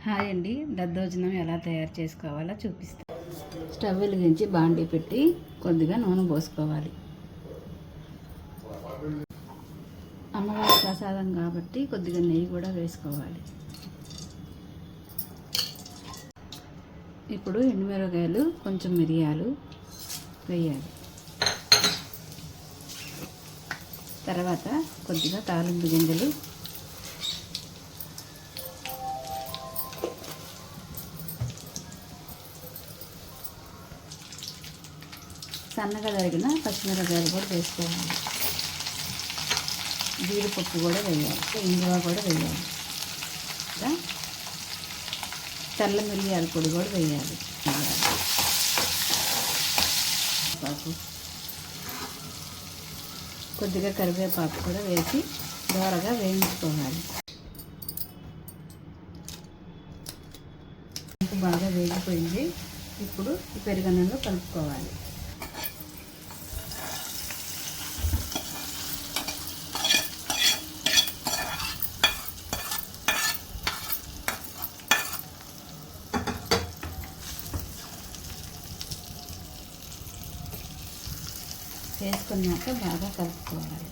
Hi అండి, దద్దోజనం ఎలా తయారు చేసుకోవాలో చూపిస్తాను. స్టవ్ వెలిగించి బాండీ పెట్టి కొద్దిగా నూనె పోసుకోవాలి. అమ్మవారి ప్రసాదం కాబట్టి కొద్దిగా నెయ్యి కూడా వేసుకోవాలి. ఇప్పుడు ఎండుమిరపకాయలు, కొంచెం మిరియాలు వేయాలి. తర్వాత కొద్దిగా తాలింపు గింజలు, సన్నగా తరిగిన పచ్చిమిరపకాయలు కూడా వేసుకోవాలి. జీడిపప్పు కూడా వేయాలి, ఇంగువ కూడా వేయాలి. తెల్ల మిరియాల పొడి కూడా వేయాలి. కొద్దిగా కరివేపాకు కూడా వేసి దోరగా వేయించుకోవాలి. బాగా వేగిపోయింది. ఇప్పుడు ఈ పెరుగన్నంలో కలుపుకోవాలి. వేసుకున్నాక బాగా కలుపుకోవాలి.